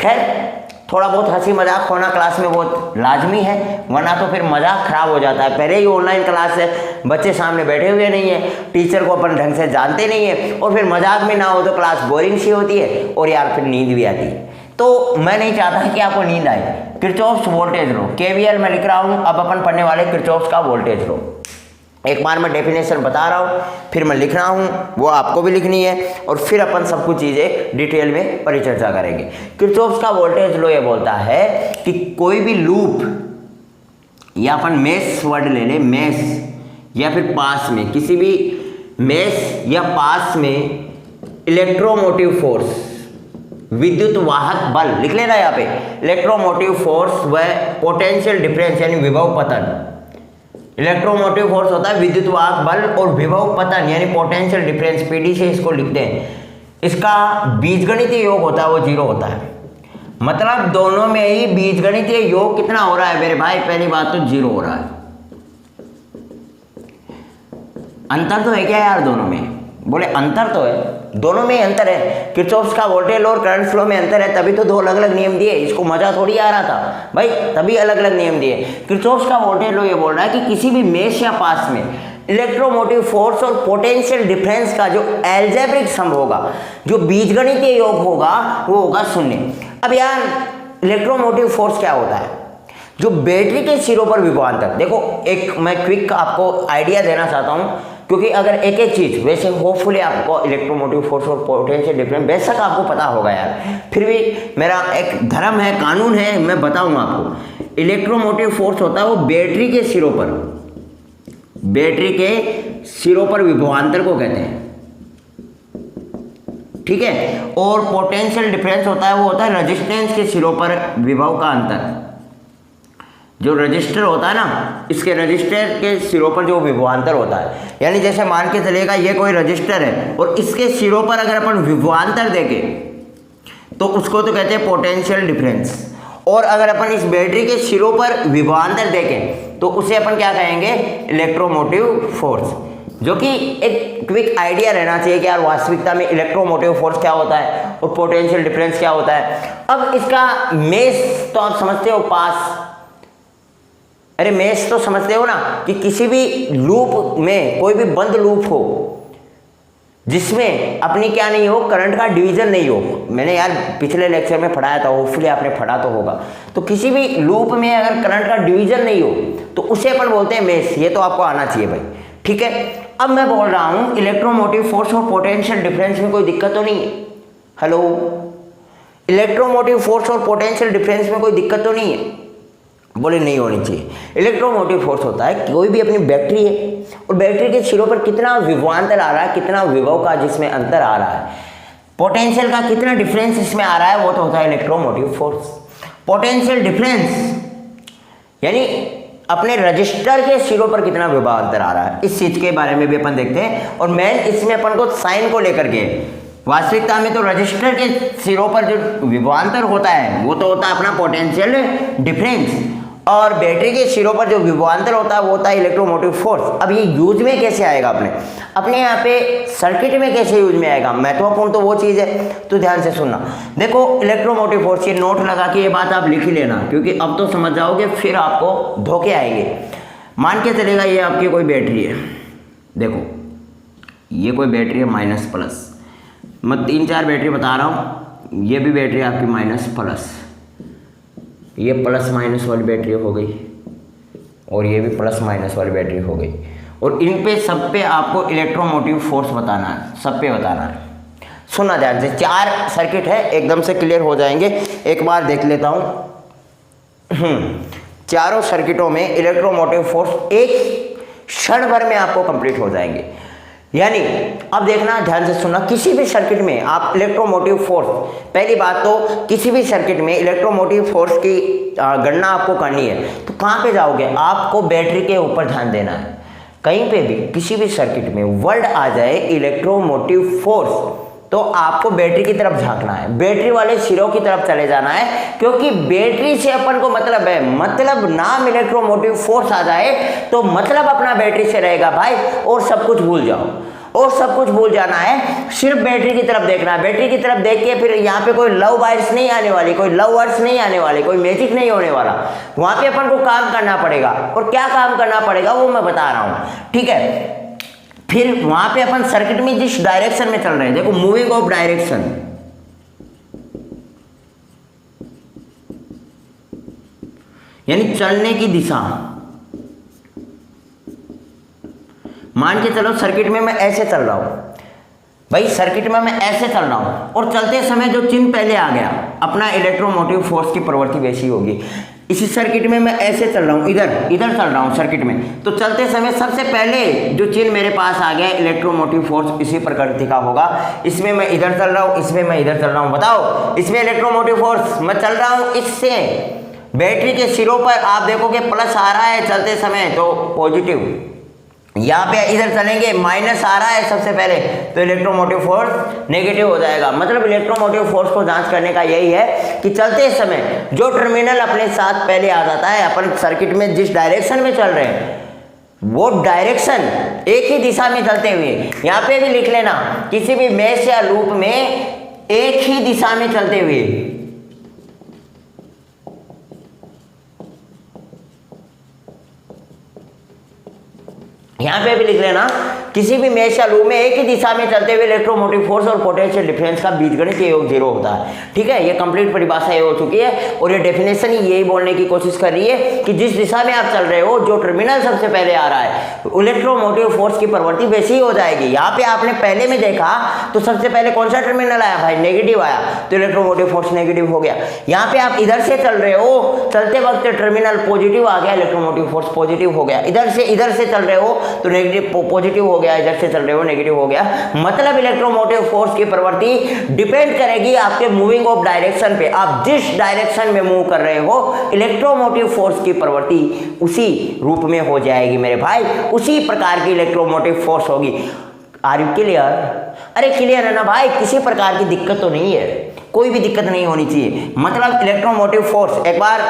खैर थोड़ा बहुत हंसी मजाक होना क्लास में बहुत लाजमी है, वरना तो फिर मजाक खराब हो जाता है। पहले ही ऑनलाइन क्लास है, बच्चे सामने बैठे हुए नहीं है, टीचर को अपन ढंग से जानते नहीं है, और फिर मजाक में ना हो तो क्लास बोरिंग सी होती है, और यार फिर नींद भी आती है। तो मैं नहीं चाहता कि आपको नींद आए। किरचॉफ्स वोल्टेज लो, केवीएल में लिख रहा हूँ, अब अपन पढ़ने वाले किरचॉफ्स का वोल्टेज लो। एक बार मैं डेफिनेशन बता रहा हूँ, फिर मैं लिख रहा हूँ, वो आपको भी लिखनी है, और फिर अपन सब कुछ चीज़ें डिटेल में परिचर्चा करेंगे। किरचॉफ्स का वोल्टेज लॉ ये बोलता है कि कोई भी लूप, या अपन मेश वर्ड ले ले, मेश या फिर पास में, किसी भी मेश या पास में इलेक्ट्रोमोटिव फोर्स, विद्युत वाहक बल, लिख लेना यहाँ पे, इलेक्ट्रोमोटिव फोर्स व पोटेंशियल डिफरेंस यानी विभव पतन। इलेक्ट्रोमोटिव फोर्स होता है विद्युत वाहक बल, और विभव पतन यानी पोटेंशियल डिफरेंस, पीडी से इसको लिखते हैं। इसका बीजगणितीय योग होता है वो 0 होता है। मतलब दोनों में ही बीजगणितीय योग कितना हो रहा है मेरे भाई? पहली बात तो 0 हो रहा है। अंतर तो है क्या यार दोनों में? बोले अंतर तो है, दोनों में अंतर है। किरचॉफ्स का वोल्टेज लॉ और करंट फ्लो में अंतर है, तभी तो दो अलग अलग नियम दिए। इसको मजा थोड़ी आ रहा था भाई, तभी अलग अलग नियम दिए। किरचॉफ्स का वोल्टेज लॉ ये बोल रहा है कि किसी भी मेश या पास में इलेक्ट्रोमोटिव फोर्स और पोटेंशियल डिफरेंस का जो एल्जेब्रिक सम होगा, जो बीजगणितीय योग होगा, वो होगा 0। अब यार इलेक्ट्रोमोटिव फोर्स क्या होता है? जो बैटरी के सिरों पर विभवांतर, देखो एक मैं क्विक आपको आइडिया देना चाहता हूँ, क्योंकि अगर एक एक चीज़, वैसे होपफुली आपको इलेक्ट्रोमोटिव फोर्स और पोटेंशियल डिफरेंस बेशक आपको पता होगा यार, फिर भी मेरा एक धर्म है, कानून है, मैं बताऊंगा आपको। इलेक्ट्रोमोटिव फोर्स होता है वो बैटरी के सिरों पर विभवांतर को कहते हैं, ठीक है। और पोटेंशियल डिफरेंस होता है वो होता है रेजिस्टेंस के सिरों पर विभव का अंतर। जो रजिस्टर होता है ना, इसके रजिस्टर के सिरों पर जो विभवांतर होता है, यानी जैसे मान के चलेगा ये कोई रजिस्टर है और इसके सिरों पर अगर अपन विभवांतर देखें तो उसको तो कहते हैं पोटेंशियल डिफरेंस। और अगर अपन इस बैटरी के सिरों पर विभवांतर देखें तो उसे अपन क्या कहेंगे? Electromotive force. जो कि एक क्विक आइडिया रहना चाहिए कि यार वास्तविकता में इलेक्ट्रोमोटिव फोर्स क्या होता है और पोटेंशियल डिफरेंस क्या होता है। अब इसका मेश तो आप समझते हो, पास, अरे मेश तो समझते हो ना, कि किसी भी लूप में, कोई भी बंद लूप हो जिसमें अपनी क्या नहीं हो, करंट का डिवीजन नहीं हो। मैंने यार पिछले लेक्चर में पढ़ाया था, होपफुली आपने पढ़ा तो होगा। तो किसी भी लूप में अगर करंट का डिवीजन नहीं हो तो उसे अपन बोलते हैं मेश। ये तो आपको आना चाहिए भाई, ठीक है। अब मैं बोल रहा हूं इलेक्ट्रोमोटिव फोर्स और पोटेंशियल डिफरेंस में कोई दिक्कत तो नहीं है? हेलो, इलेक्ट्रोमोटिव फोर्स और पोटेंशियल डिफरेंस में कोई दिक्कत तो नहीं है? बोले नहीं होनी चाहिए। इलेक्ट्रोमोटिव फोर्स होता है कि कोई भी अपनी बैटरी है और बैटरी के सिरों पर कितना विभवांतर आ रहा है, कितना विभव का जिसमें अंतर आ रहा है, पोटेंशियल का कितना डिफरेंस इसमें आ रहा है, वो तो होता है इलेक्ट्रोमोटिव फोर्स। पोटेंशियल डिफरेंस यानी अपने रजिस्टर के सिरों पर कितना विभवांतर आ रहा है, इस चीज के बारे में भी अपन देखते हैं। और मेन इसमें अपन को साइन को लेकर के, वास्तविकता में तो रजिस्टर के सिरों पर जो विभवांतर होता है वो तो होता है अपना पोटेंशियल डिफरेंस, और बैटरी के सिरों पर जो विभवांतर होता है वो होता है इलेक्ट्रोमोटिव फोर्स। अब ये यूज में कैसे आएगा अपने यहाँ पे सर्किट में कैसे यूज में आएगा, महत्वपूर्ण तो वो चीज़ है, तो ध्यान से सुनना। देखो इलेक्ट्रोमोटिव फोर्स, ये नोट लगा के ये बात आप लिख ही लेना, क्योंकि अब तो समझ जाओगे, फिर आपको धोखे आएंगे। मान के चलेगा ये आपकी कोई बैटरी है, देखो ये कोई बैटरी है माइनस प्लस, मैं 3-4 बैटरी बता रहा हूँ। ये भी बैटरी आपकी माइनस प्लस, ये प्लस माइनस वाली बैटरी हो गई, और ये भी प्लस माइनस वाली बैटरी हो गई। और इन पे सब पे आपको इलेक्ट्रोमोटिव फोर्स बताना है, सब पे बताना है। सुनना ध्यान से, 4 सर्किट है, एकदम से क्लियर हो जाएंगे। एक बार देख लेता हूँ। चारों सर्किटों में इलेक्ट्रोमोटिव फोर्स एक क्षण भर में आपको कंप्लीट हो जाएंगे। यानी अब देखना, ध्यान से सुनना, किसी भी सर्किट में आप इलेक्ट्रोमोटिव फोर्स, पहली बात तो किसी भी सर्किट में इलेक्ट्रोमोटिव फोर्स की गणना आपको करनी है तो कहाँ पे जाओगे? आपको बैटरी के ऊपर ध्यान देना है। कहीं पे भी किसी भी सर्किट में वर्ड आ जाए इलेक्ट्रोमोटिव फोर्स तो आपको बैटरी की तरफ झांकना है, बैटरी वाले सिरों की तरफ चले जाना है, क्योंकि बैटरी से अपन को मतलब है, मतलब नाम इलेक्ट्रोमोटिव फोर्स आ जाए तो मतलब अपना बैटरी से रहेगा भाई, और सब कुछ भूल जाओ, और सब कुछ भूल जाना है, सिर्फ बैटरी की तरफ देखना है। बैटरी की तरफ देख के फिर यहाँ पे कोई लव वाइब्स नहीं आने वाली, कोई लव वर्ड्स नहीं आने वाले, कोई मैजिक नहीं होने वाला। वहां पे अपन को काम करना पड़ेगा, और क्या काम करना पड़ेगा वो मैं बता रहा हूँ, ठीक है। फिर वहां पे अपन सर्किट में जिस डायरेक्शन में चल रहे हैं, देखो मूविंग ऑफ डायरेक्शन, यानी चलने की दिशा। मान के चलो सर्किट में मैं ऐसे चल रहा हूं भाई, सर्किट में मैं ऐसे चल रहा हूं, और चलते समय जो चिन्ह पहले आ गया, अपना इलेक्ट्रोमोटिव फोर्स की प्रवृत्ति वैसी होगी। इसी सर्किट में मैं ऐसे चल रहा हूँ, इधर चल रहा हूँ सर्किट में, तो चलते समय सबसे पहले जो चिन्ह मेरे पास आ गया इलेक्ट्रोमोटिव फोर्स इसी प्रकृति का होगा। इसमें मैं इधर चल रहा हूँ, इसमें मैं इधर चल रहा हूँ, बताओ इसमें इलेक्ट्रोमोटिव फोर्स मैं चल रहा हूँ इससे, बैटरी के सिरों पर आप देखोगे प्लस आ रहा है चलते समय तो पॉजिटिव, यहाँ पे इधर चलेंगे, माइनस आ रहा है सबसे पहले, तो इलेक्ट्रोमोटिव फोर्स नेगेटिव हो जाएगा। मतलब इलेक्ट्रोमोटिव फोर्स को जांच करने का यही है कि चलते समय जो टर्मिनल अपने साथ पहले आ जाता है, अपन सर्किट में जिस डायरेक्शन में चल रहे हैं वो डायरेक्शन एक ही दिशा में चलते हुए, यहाँ पे भी लिख लेना, किसी भी मेश या लूप में एक ही दिशा में चलते हुए, यहाँ पे भी लिख लेना, किसी भी मेश या लूप में एक ही दिशा में चलते हुए इलेक्ट्रोमोटिव फोर्स और पोटेंशियल डिफरेंस का बीजगणितीय योग 0 होता है। ठीक है, ये कंप्लीट परिभाषा ये हो चुकी है और ये डेफिनेशन ही यही बोलने की कोशिश कर रही है कि जिस दिशा में आप चल रहे हो, जो टर्मिनल सबसे पहले आ रहा है, इलेक्ट्रोमोटिव फोर्स की प्रवृत्ति वैसी ही हो जाएगी। यहाँ पे आपने पहले में देखा तो सबसे पहले कौन सा टर्मिनल आया भाई, नेगेटिव आया, तो इलेक्ट्रोमोटिव फोर्स नेगेटिव हो गया। यहाँ पे आप इधर से चल रहे हो, चलते वक्त टर्मिनल पॉजिटिव आ गया, इलेक्ट्रोमोटिव फोर्स पॉजिटिव हो गया। इधर से चल रहे हो तो नेगेटिव पॉजिटिव हो गया, इधर से चल रहे हो नेगेटिव हो गया। मतलब इलेक्ट्रोमोटिव फोर्स की प्रवृत्ति डिपेंड करेगी आपके मूविंग ऑफ डायरेक्शन पे। आप जिस डायरेक्शन में मूव कर रहे हो, इलेक्ट्रोमोटिव फोर्स की प्रवृत्ति उसी रूप में हो जाएगी मेरे भाई, उसी प्रकार की इलेक्ट्रोमोटिव फोर्स होगी। Are you clear? अरे क्लियर है ना भाई, किसी प्रकार की दिक्कत तो नहीं है, कोई भी दिक्कत नहीं होनी चाहिए। मतलब इलेक्ट्रोमोटिव फोर्स एक बार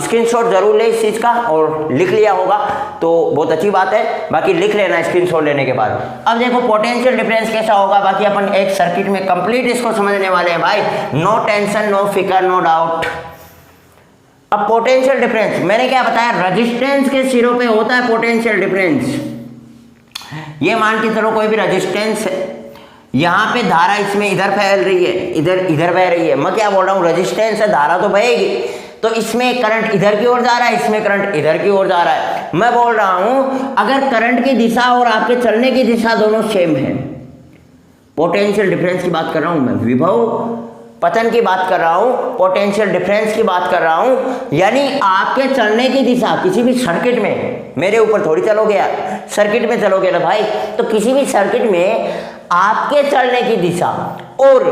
स्क्रीनशॉट जरूर ले इस चीज़ का, और लिख लिया होगा तो बहुत अच्छी बात है, बाकी लिख लेना स्क्रीनशॉट लेने के बाद। अब देखो पोटेंशियल डिफरेंस कैसा होगा, बाकी अपन एक सर्किट में कंप्लीट इसको समझने वाले हैं भाई, नो टेंशन नो फिकर नो डाउट। अब पोटेंशियल डिफरेंस मैंने क्या बताया, रेजिस्टेंस के सिरों पे होता है पोटेंशियल डिफरेंस। ये मान के चलो कोई भी रेजिस्टेंस है, यहाँ पे धारा इसमें इधर फैल रही है, इधर बह रही है। मैं क्या बोल रहा हूँ, रेजिस्टेंस है, धारा तो बहेगी, तो इसमें करंट इधर की ओर जा रहा है, इसमें करंट इधर की ओर जा रहा है। मैं बोल रहा हूँ अगर करंट की दिशा और आपके चलने की दिशा दोनों सेम है, पोटेंशियल डिफरेंस की बात कर रहा हूँ मैं, विभव पतन की बात कर रहा हूँ, पोटेंशियल डिफरेंस की बात कर रहा हूँ। यानी आपके चलने की दिशा किसी भी सर्किट में, मेरे ऊपर थोड़ी चलोगे यार, सर्किट में चलोगे ना भाई, तो किसी भी सर्किट में आपके चलने की दिशा और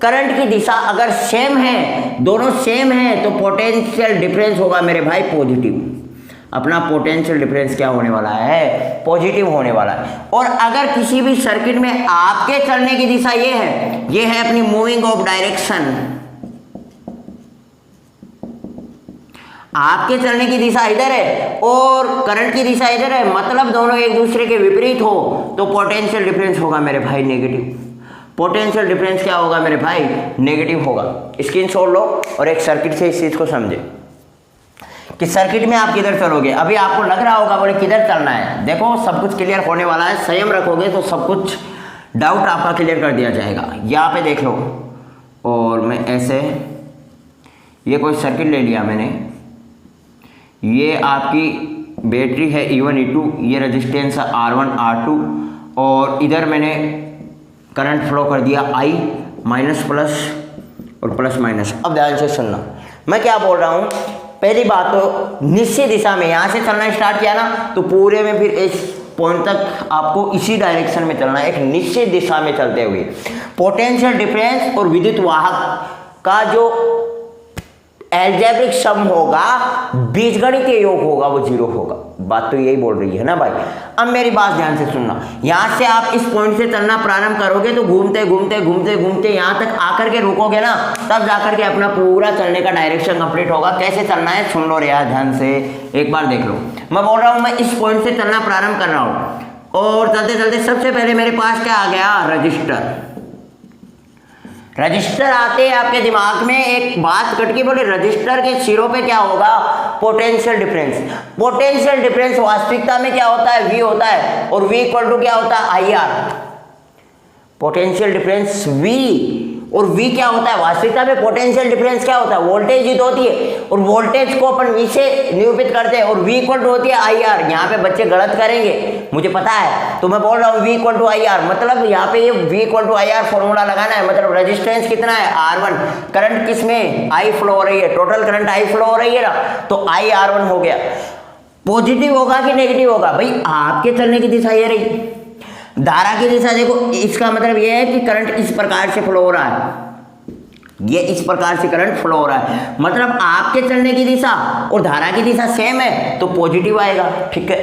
करंट की दिशा अगर सेम है, दोनों सेम है, तो पोटेंशियल डिफरेंस होगा मेरे भाई पॉजिटिव। अपना पोटेंशियल डिफरेंस क्या होने वाला है, पॉजिटिव होने वाला है। और अगर किसी भी सर्किट में आपके चलने की दिशा ये है अपनी मूविंग ऑफ डायरेक्शन, आपके चलने की दिशा इधर है और करंट की दिशा इधर है, मतलब दोनों एक दूसरे के विपरीत हो, तो पोटेंशियल डिफरेंस होगा मेरे भाई नेगेटिव। पोटेंशियल डिफरेंस क्या होगा मेरे भाई, नेगेटिव होगा। स्क्रीनशॉट लो और एक सर्किट से इस चीज को समझे कि सर्किट में आप किधर चलोगे। अभी आपको लग रहा होगा बोले किधर चलना है, देखो सब कुछ क्लियर होने वाला है, संयम रखोगे तो सब कुछ डाउट आपका क्लियर कर दिया जाएगा। यहाँ पे देख लो, और मैं ऐसे, ये कोई सर्किट ले लिया मैंने, ये आपकी बैटरी है E1 E2, ये रेजिस्टेंस है R1 R2, और इधर मैंने करंट फ्लो कर दिया I माइनस प्लस और प्लस माइनस। अब ध्यान से सुनना, मैं क्या बोल रहा हूँ। पहली बात तो निश्चित दिशा में यहाँ से चलना स्टार्ट किया ना, तो पूरे में फिर इस पॉइंट तक आपको इसी डायरेक्शन में चलना है, एक निश्चित दिशा में चलते हुए। पोटेंशियल डिफरेंस और विद्युत वाहक का जो एल्जेब्रिक सम होगा, बीजगणितीय योग होगा, वो 0 होगा। बात तो यही बोल रही है ना भाई। अब मेरी बात ध्यान से सुनना, यहाँ से आप इस पॉइंट से चलना प्रारंभ करोगे तो घूमते घूमते घूमते घूमते यहाँ तक आकर के रुकोगे ना, तब जाकर के अपना पूरा चलने का डायरेक्शन कंप्लीट होगा। कैसे चलना है सुन लो रे यार ध्यान से, एक बार देख लो। मैं बोल रहा हूँ मैं इस पॉइंट से चलना प्रारंभ कर रहा हूँ, और चलते चलते सबसे पहले मेरे पास क्या आ गया, रजिस्टर। रजिस्टर आते आपके दिमाग में एक बात कटकी, बोले रजिस्टर के सिरों पे क्या होगा, पोटेंशियल डिफरेंस। पोटेंशियल डिफरेंस वास्तविकता में क्या होता है, V होता है, और V इक्वल टू क्या होता है, IR। पोटेंशियल डिफरेंस V, और V क्या होता है वास्तविकता में, पोटेंशियल डिफरेंस क्या होता है, वोल्टेज ही तो होती है, और वोल्टेज को अपन V से निरूपित करते हैं, और V इक्वल टू होती है IR। यहाँ पे बच्चे गलत करेंगे मुझे पता है, तो मैं बोल रहा हूँ V इक्वल टू IR, मतलब यहाँ पे ये V equal to IR formula लगाना है। मतलब रेजिस्टेंस कितना है, R1, करंट किसमें, I फ्लो हो रही है, टोटल करंट I फ्लो हो रही है ना, तो IR1 हो गया। पॉजिटिव होगा कि नेगेटिव होगा, भाई आपके चलने की दिशा ये रही, धारा की दिशा देखो, इसका मतलब यह है कि करंट इस प्रकार से फ्लो हो रहा है, ये इस प्रकार से करंट फ्लो हो रहा है, मतलब आपके चलने की दिशा और धारा की दिशा सेम है, तो पॉजिटिव आएगा। ठीक है,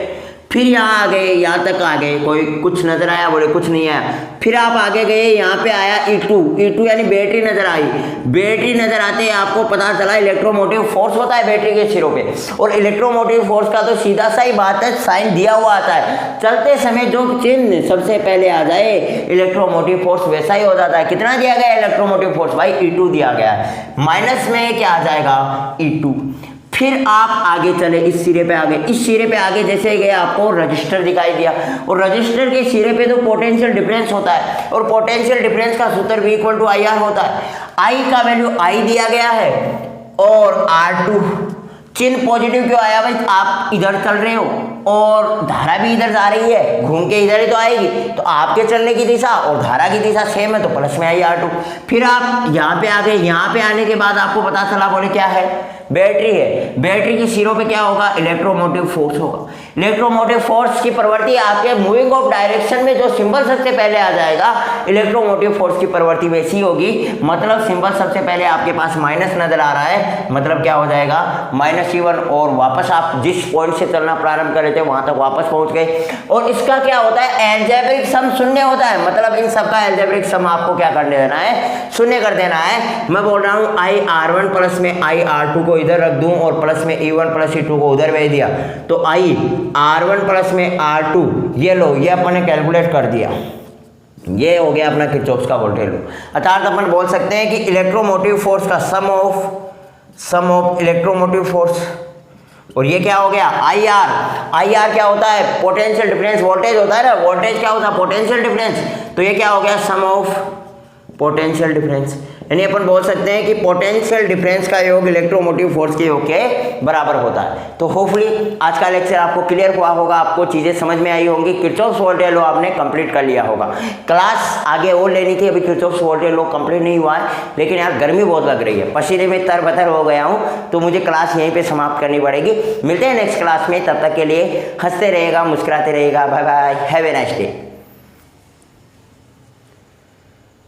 फिर यहाँ आ गए, यहाँ तक आ गए, कोई कुछ नजर आया, बोले कुछ नहीं आया। फिर आप आगे गए, यहाँ पे आया E2 यानी बैटरी नजर आई। बैटरी नजर आते ही आपको पता चला इलेक्ट्रोमोटिव फोर्स होता है बैटरी के सिरों पे, और इलेक्ट्रोमोटिव फोर्स का तो सीधा सा ही बात है, साइन दिया हुआ आता है। चलते समय जो चिन्ह सबसे पहले आ जाए इलेक्ट्रोमोटिव फोर्स वैसा ही हो जाता है। कितना दिया गया इलेक्ट्रोमोटिव फोर्स भाई? E2 दिया गया है। माइनस में क्या आ जाएगा? E2। फिर आप आगे चले, इस सिरे पे आगे, इस सिरे पे आगे जैसे गए आपको रजिस्टर दिखाई दिया, और रजिस्टर के सिरे पे तो पोटेंशियल डिफरेंस होता है, और पोटेंशियल डिफरेंस का सूत्र V = IR होता है। I का वैल्यू I दिया गया है, और R2 चिन्ह पॉजिटिव क्यों आया भाई? आप इधर चल रहे हो और धारा भी इधर जा रही है, घूम के इधर ही तो आएगी, तो आपके चलने की दिशा और धारा की दिशा सेम है, तो प्लस में आई R2। फिर आप यहाँ पे आ गए, यहाँ पे आने के बाद आपको पता चला, बोले क्या है? बैटरी है। बैटरी के सिरों पे क्या होगा? इलेक्ट्रोमोटिव फोर्स होगा। इलेक्ट्रोमोटिव फोर्स की प्रवृत्ति आपके मूविंग ऑफ डायरेक्शन में जो सिंबल सबसे पहले आ जाएगा, इलेक्ट्रोमोटिव फोर्स की प्रवृत्ति वैसी होगी। मतलब सिंबल सबसे पहले आपके पास माइनस नजर आ रहा है, मतलब क्या हो जाएगा? -E1, और वापस आप जिस पॉइंट से चलना प्रारंभ कर रहे थे वहां तक वापस पहुंच गए। और इसका क्या होता है? एल्जेब्रिक सम शून्य होता है, मतलब इन सबका एल्जेब्रिक सम आपको क्या कर देना है? शून्य कर देना है। मैं बोल रहा हूँ IR1 प्लस में IR2 को इधर रख दूं, और प्लस में E1 प्लस E2 को उधर भेज दिया, तो IR1 प्लस में R2, ये लो, ये अपन ने कैलकुलेट कर दिया। ये हो गया अपना किरचॉफ का वोल्टेज लॉ। अर्थात अपन बोल सकते हैं कि इलेक्ट्रोमोटिव फोर्स का सम ऑफ इलेक्ट्रोमोटिव फोर्स, और ये क्या हो गया? IR क्या होता है? Potential difference. वोल्टेज होता है ना, वोल्टेज क्या होता है? Potential difference. तो ये क्या हो गया? सम ऑफ पोटेंशियल डिफरेंस। यानी अपन बोल सकते हैं कि पोटेंशियल डिफरेंस का योग इलेक्ट्रोमोटिव फोर्स के योग के बराबर होता है। तो होपफुली आज का लेक्चर आपको क्लियर हुआ होगा, आपको चीज़ें समझ में आई होंगी। किरचॉफ वोल्टेज लॉ आपने कंप्लीट कर लिया होगा। क्लास आगे और लेनी थी, अभी किरचॉफ वोल्टेज लॉ कंप्लीट नहीं हुआ है, लेकिन यार गर्मी बहुत लग रही है, पसीने में तरबतर हो गया हूँ, तो मुझे क्लास यहीं पर समाप्त करनी पड़ेगी। मिलते हैं नेक्स्ट क्लास में, तब तक के लिए हंसते रहेगा, मुस्कुराते रहेगा। Bye bye, have a nice day.